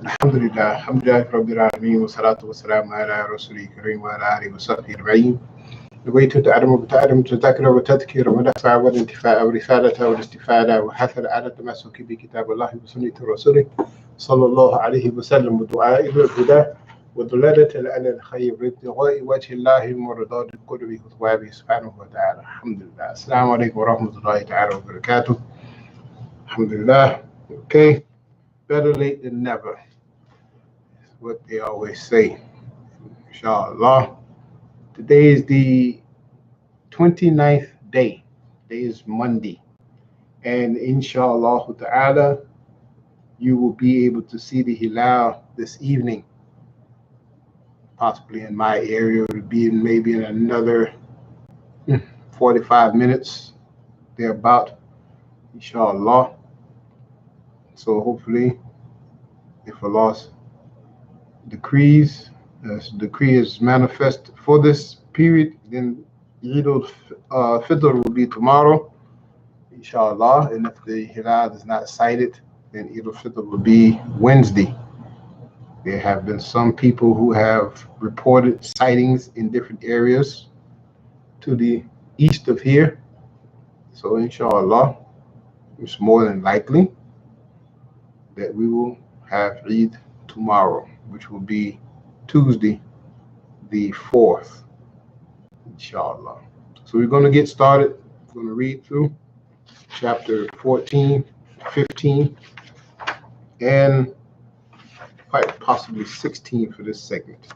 Alhamdulillah, Rabbil Alameen, wa salatu wa salam ala Rasulih Kareem wa ala alihi wa sahbihi ajma'in. نويت تعلم وتعلم تذاكر وتذكر ونفع والانتفاع والرفادة والاستفادة وحث على التمسك بكتاب الله وسنة رسوله صلى الله عليه وسلم ودعاء إلى الهدى والدلالة على الخير ابتغاء وجه الله مرضات القلب وثوابه سبحانه وتعالى. الحمد لله. السلام عليكم ورحمة الله تعالى وبركاته. الحمد لله. Okay, better late than never. That's what they always say. Inshallah. Today is the 29th day. Today is Monday. And inshallah ta'ala, you will be able to see the Hilal this evening. Possibly in my area, it will be maybe in another 45 minutes, thereabout, inshallah. So hopefully, if Allah's decree is manifest for this period, then Eid al-Fitr will be tomorrow, inshallah. And if the Hilal is not sighted, then Eid al-Fitr will be Wednesday. There have been some people who have reported sightings in different areas to the east of here. So inshallah, it's more than likely that we will have Eid tomorrow, which will be Tuesday, the 4th, inshallah. So we're going to get started. We're going to read through chapter 14, 15, and quite possibly 16 for this segment.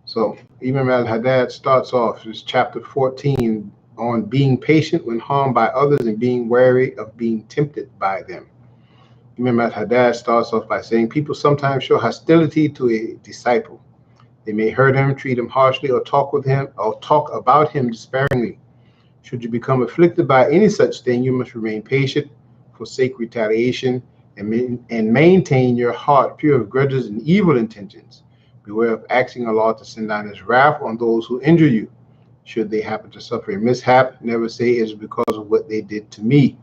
So Imam Al-Haddad starts off this chapter 14 on being patient when harmed by others and being wary of being tempted by them. Imam Al-Haddad starts off by saying, people sometimes show hostility to a disciple. They may hurt him, treat him harshly, or talk with him, or talk about him despairingly. Should you become afflicted by any such thing, you must remain patient, forsake retaliation, and maintain your heart pure of grudges and evil intentions. Beware of asking Allah to send down His wrath on those who injure you. Should they happen to suffer a mishap, never say it's because of what they did to me.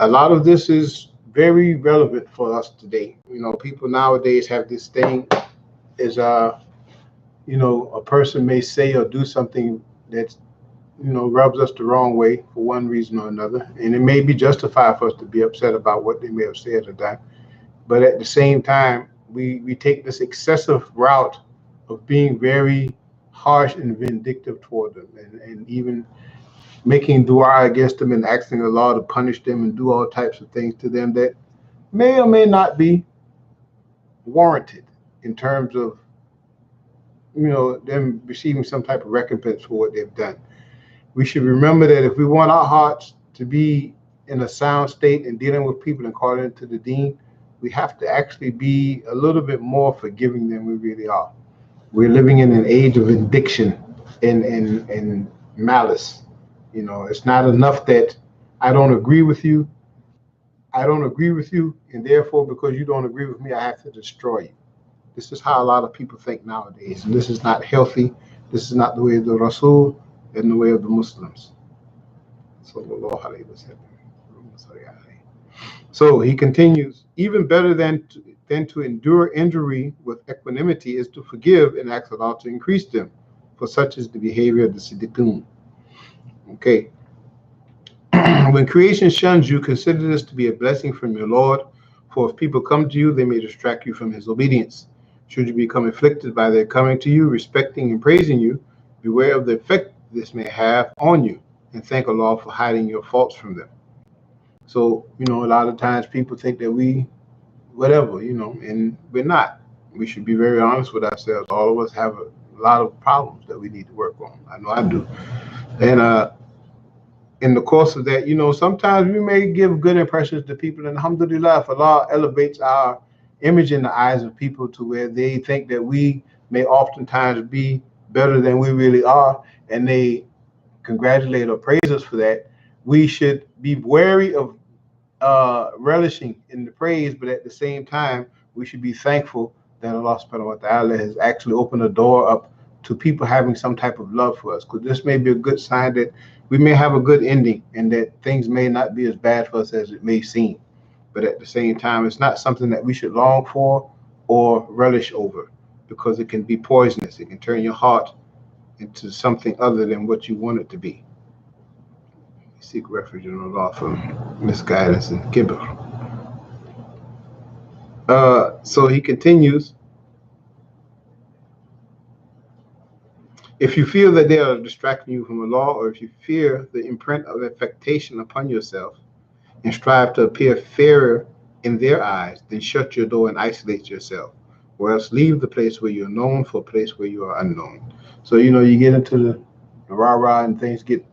A lot of this is very relevant for us today. People nowadays have this thing is, a person may say or do something that, rubs us the wrong way for one reason or another. And it may be justified for us to be upset about what they may have said or done. But at the same time, we take this excessive route of being very harsh and vindictive toward them, and even making dua against them and asking Allah to punish them and do all types of things to them that may or may not be warranted in terms of, them receiving some type of recompense for what they've done. We should remember that if we want our hearts to be in a sound state and dealing with people and calling into the deen, we have to actually be a little bit more forgiving than we really are. We're living in an age of addiction and malice. It's not enough that I don't agree with you. And therefore, because you don't agree with me, I have to destroy you. This is how a lot of people think nowadays, and this is not healthy. This is not the way of the Rasul and the way of the Muslims. So he continues, even better than to endure injury with equanimity is to forgive and ask Allah to increase them, for such is the behavior of the Siddiqun. Okay. When creation shuns you, consider this to be a blessing from your Lord, for if people come to you, they may distract you from His obedience. Should you become afflicted by their coming to you, respecting and praising you, beware of the effect this may have on you, and thank Allah for hiding your faults from them. So, a lot of times people think that we, whatever, and we're not. We should be very honest with ourselves. All of us have a lot of problems that we need to work on. I know I do. And in the course of that, sometimes we may give good impressions to people, and alhamdulillah, if Allah elevates our image in the eyes of people to where they think that we may oftentimes be better than we really are, and they congratulate or praise us for that, we should be wary of relishing in the praise, but at the same time, we should be thankful that Allah subhanahu wa ta'ala has actually opened the door up to people having some type of love for us, because this may be a good sign that we may have a good ending and that things may not be as bad for us as it may seem. but at the same time, it's not something that we should long for or relish over, because it can be poisonous. It can turn your heart into something other than what you want it to be. Seek refuge in Allah from misguidance and kibr. So he continues, if you feel that they are distracting you from Allah, or if you fear the imprint of affectation upon yourself and strive to appear fairer in their eyes, then shut your door and isolate yourself, or else leave the place where you're known for a place where you are unknown. So, you get into the rah-rah and things get,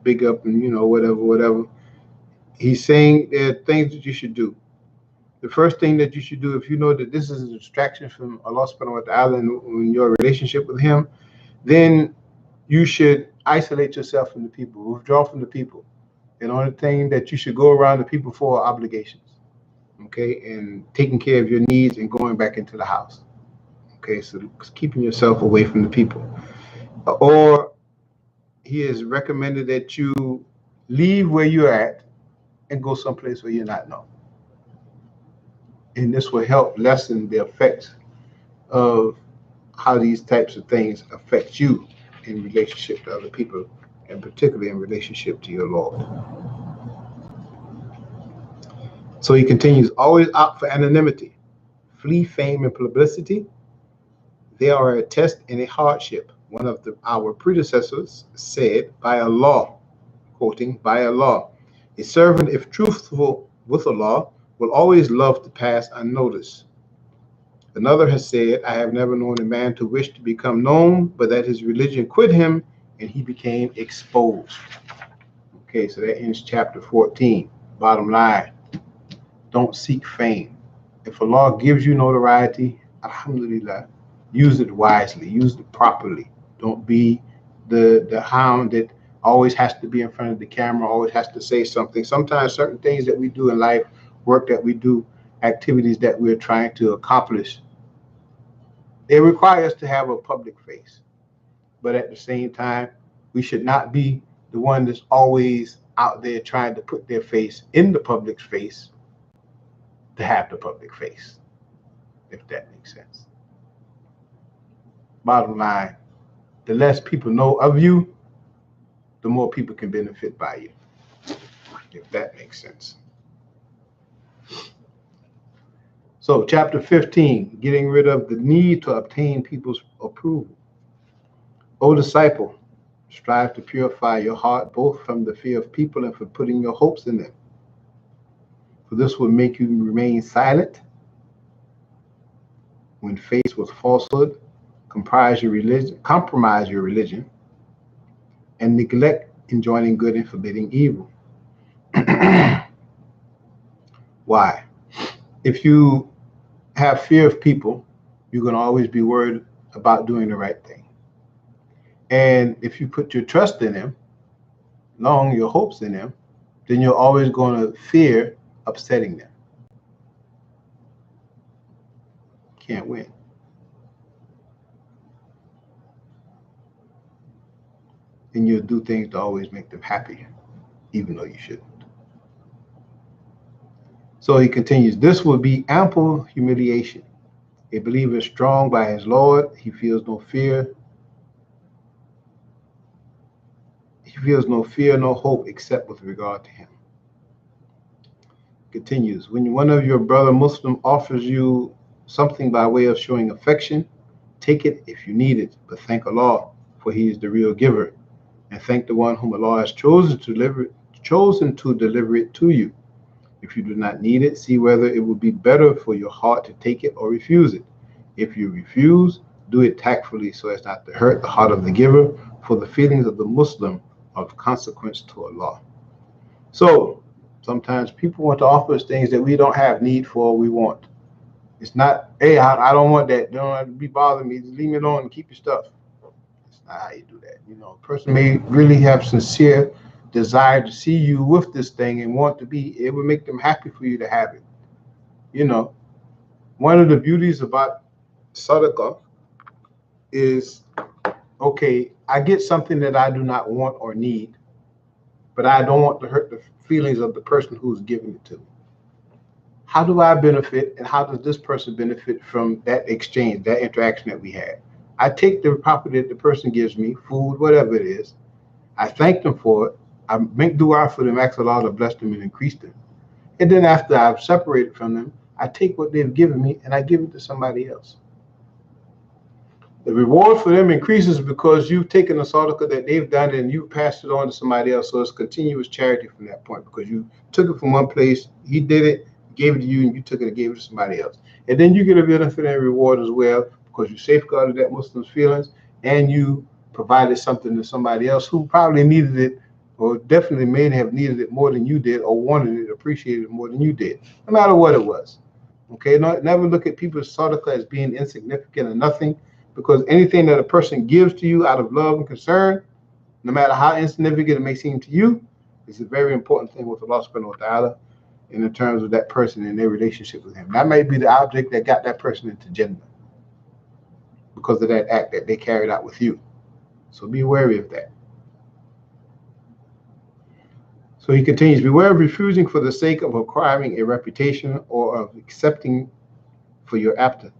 big up and, whatever. He's saying there are things that you should do. The first thing that you should do, if you know that this is a distraction from Allah subhanahu wa ta'ala in your relationship with Him, then you should isolate yourself from the people, withdraw from the people. And the only thing that you should go around the people for are obligations, okay, and taking care of your needs and going back into the house, okay, so keeping yourself away from the people. Or he has recommended that you leave where you're at and go someplace where you're not known. And this will help lessen the effects of how these types of things affect you in relationship to other people, and particularly in relationship to your Lord. So he continues, always opt for anonymity. Flee fame and publicity. They are a test and a hardship. One of our predecessors said, by Allah, quoting, by Allah, a servant, if truthful with Allah, will always love to pass unnoticed. Another has said, I have never known a man to wish to become known, but that his religion quit him and he became exposed. Okay, so that ends chapter 14. Bottom line, don't seek fame. If Allah gives you notoriety, alhamdulillah, use it wisely, use it properly. Don't be the hound that always has to be in front of the camera, always has to say something. Sometimes certain things that we do in life, work that we do, activities that we're trying to accomplish, they require us to have a public face. But at the same time, we should not be the one that's always out there trying to put their face in the public's face to have the public face, if that makes sense. Bottom line, the less people know of you, the more people can benefit by you, if that makes sense. So chapter 15, getting rid of the need to obtain people's approval. O disciple, strive to purify your heart both from the fear of people and from putting your hopes in them. For this will make you remain silent when faced with falsehood, compromise your religion, and neglect enjoining good and forbidding evil. Why? If you have fear of people, you're going to always be worried about doing the right thing. And if you put your trust in them, your hopes in them, then you're always going to fear upsetting them. Can't win. And you'll do things to always make them happy, even though you shouldn't. So he continues, this will be ample humiliation. A believer is strong by his Lord. He feels no fear. He feels no fear, no hope, except with regard to him. Continues, when one of your brother Muslim offers you something by way of showing affection, take it if you need it, but thank Allah, for he is the real giver, and thank the one whom Allah has chosen to deliver it to you. If you do not need it, see whether it would be better for your heart to take it or refuse it. If you refuse, do it tactfully so as not to hurt the heart of the giver, for the feelings of the Muslim are of consequence to Allah. So sometimes people want to offer us things that we don't have need for or we want. It's not, hey, I don't want that. Don't have to be bothering me. Just leave me alone and keep your stuff. That's not how you do that. A person may really have sincere desire to see you with this thing and want to be, it would make them happy for you to have it. One of the beauties about sadaqah is, okay, I get something that I do not want or need, but I don't want to hurt the feelings of the person who's giving it to me. how do I benefit and how does this person benefit from that exchange, that interaction that we had? I take the property that the person gives me, food, whatever it is. I thank them for it. I make dua for them, ask Allah to bless them and increase them. And then after I've separated from them, I take what they've given me and I give it to somebody else. The reward for them increases because you've taken a sadaqah that they've done and you passed it on to somebody else. So it's continuous charity from that point because you took it from one place, he did it, gave it to you, and you took it and gave it to somebody else. And then you get a benefit and reward as well because you safeguarded that Muslim's feelings and you provided something to somebody else who probably needed it or definitely may have needed it more than you did or wanted it, appreciated it more than you did, no matter what it was. Okay, never look at people's sadaqah as being insignificant or nothing, because anything that a person gives to you out of love and concern, no matter how insignificant it may seem to you, is a very important thing with Allah subhanahu wa ta'ala in terms of that person and their relationship with him. That may be the object that got that person into Jannah because of that act that they carried out with you. So be wary of that. So he continues, beware of refusing for the sake of acquiring a reputation or of accepting for your appetite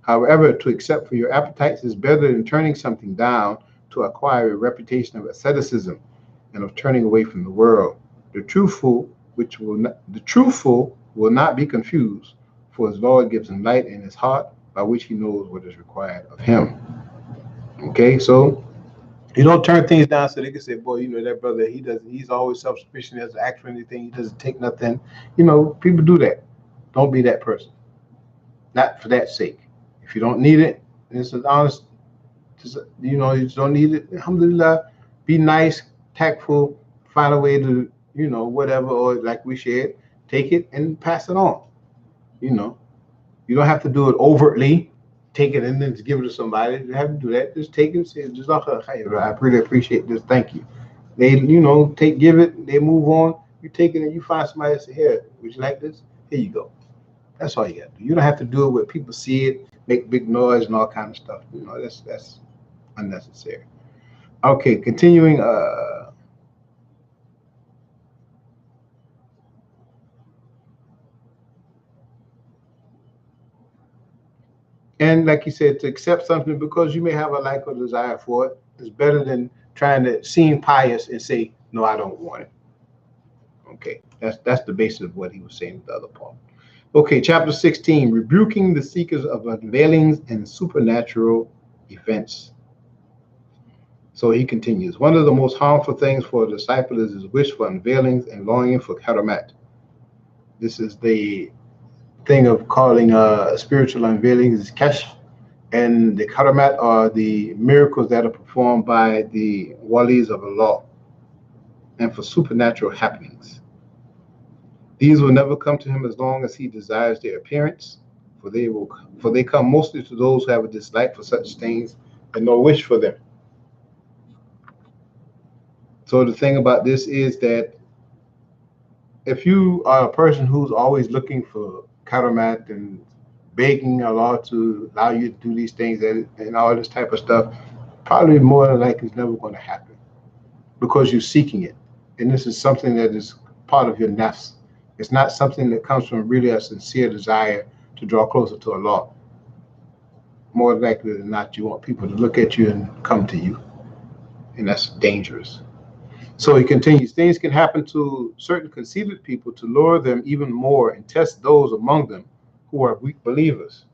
However, to accept for your appetites is better than turning something down to acquire a reputation of asceticism and of turning away from the world. The truthful will not be confused, for his Lord gives him light in his heart by which he knows what is required of him. Okay, so you don't turn things down so they can say, boy, that brother, he's always self-sufficient, he doesn't ask for anything, he doesn't take nothing. People do that. Don't be that person. Not for that sake. If you don't need it, it's an honest, you just don't need it. Alhamdulillah, be nice, tactful, find a way to, whatever, or like we shared, take it and pass it on. You don't have to do it overtly, take it and then just give it to somebody. You don't have to do that. Just take it and say, Jazakallah khair, I really appreciate this. Thank you. They, give it, they move on. You take it and you find somebody that say, here, would you like this? Here you go. That's all you got to do. You don't have to do it where people see it, make big noise and all kind of stuff. That's unnecessary. Okay, continuing. And like you said, to accept something because you may have a like or desire for it is better than trying to seem pious and say, no, I don't want it. Okay, that's the basis of what he was saying in the other part. Okay, chapter 16, rebuking the seekers of unveilings and supernatural events. So he continues, one of the most harmful things for a disciple is his wish for unveilings and longing for karamat. This is the thing of calling spiritual unveilings is kashf, and the karamat are the miracles that are performed by the walis of Allah and for supernatural happenings. These will never come to him as long as he desires their appearance, for they come mostly to those who have a dislike for such things and no wish for them. So the thing about this is that if you are a person who's always looking for karamat and begging Allah to allow you to do these things and all this type of stuff, probably more than likely it's never going to happen because you're seeking it. And this is something that is part of your nafs. It's not something that comes from really a sincere desire to draw closer to Allah. More likely than not, you want people to look at you and come to you. And that's dangerous. So he continues, things can happen to certain conceited people to lure them even more and test those among them who are weak believers.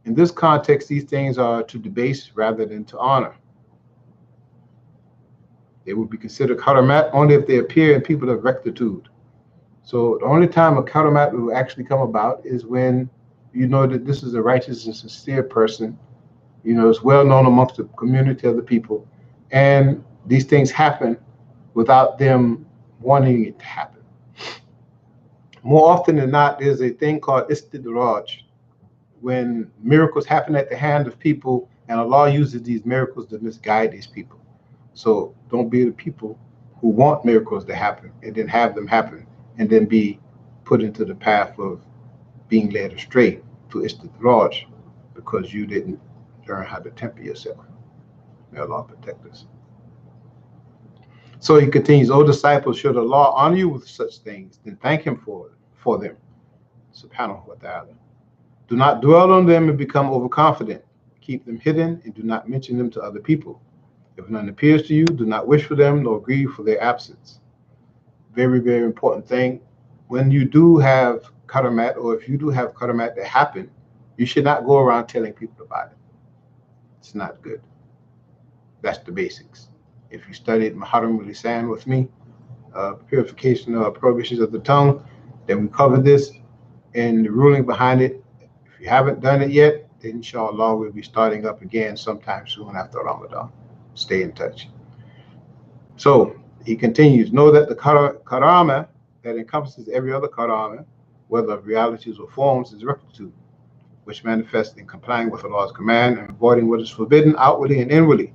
In this context, these things are to debase rather than to honor. They will be considered karamat only if they appear in people of rectitude. So the only time a karamat will actually come about is when you know that this is a righteous and sincere person. It's well known amongst the community of the people. And these things happen without them wanting it to happen. More often than not, there's a thing called istidraj, when miracles happen at the hand of people and Allah uses these miracles to misguide these people. So don't be the people who want miracles to happen and then have them happen and then be put into the path of being led astray to istidraj because you didn't learn how to temper yourself. May Allah protect us. So he continues, O disciples, should Allah honor you with such things, then thank him for them. Subhanahu wa ta'ala. Do not dwell on them and become overconfident. Keep them hidden and do not mention them to other people. If none appears to you, do not wish for them nor grieve for their absence. Very, very important thing. When you do have karamat, or if you do have karamat that happen, you should not go around telling people about it. It's not good. That's the basics. If you studied Muharram Lisan with me, purification of prohibitions of the tongue, then we covered this and the ruling behind it. If you haven't done it yet, then inshallah we'll be starting up again sometime soon after Ramadan. Stay in touch. So he continues, know that the karama that encompasses every other karama, whether of realities or forms, is rectitude, which manifests in complying with Allah's command and avoiding what is forbidden outwardly and inwardly.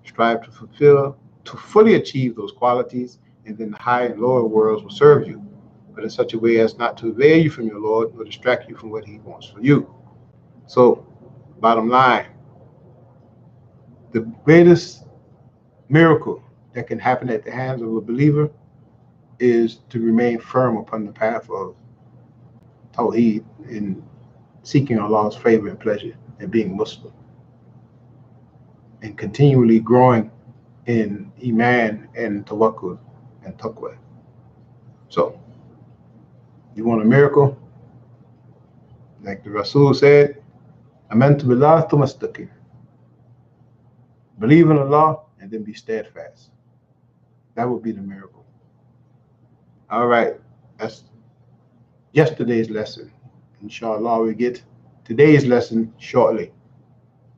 Strive to fully achieve those qualities, and then the high and lower worlds will serve you, but in such a way as not to veil you from your Lord or distract you from what he wants for you. So, bottom line, the greatest miracle that can happen at the hands of a believer is to remain firm upon the path of Tawheed and seeking Allah's favor and pleasure and being Muslim and continually growing in Iman and Tawakkul and Taqwa. So, you want a miracle? Like the Rasul said, Amantu billah thumma istaqim. Believe in Allah and then be steadfast. That would be the miracle. All right, that's yesterday's lesson. Inshallah, we get today's lesson shortly,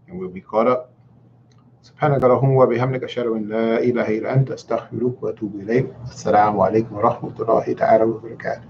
and we'll be caught up. سبحانك اللهم وبحمدك أشهد أن لا إله إلا أنت أستغفرك وأتوب إليك. السلام عليكم ورحمة الله تعالى وبركاته.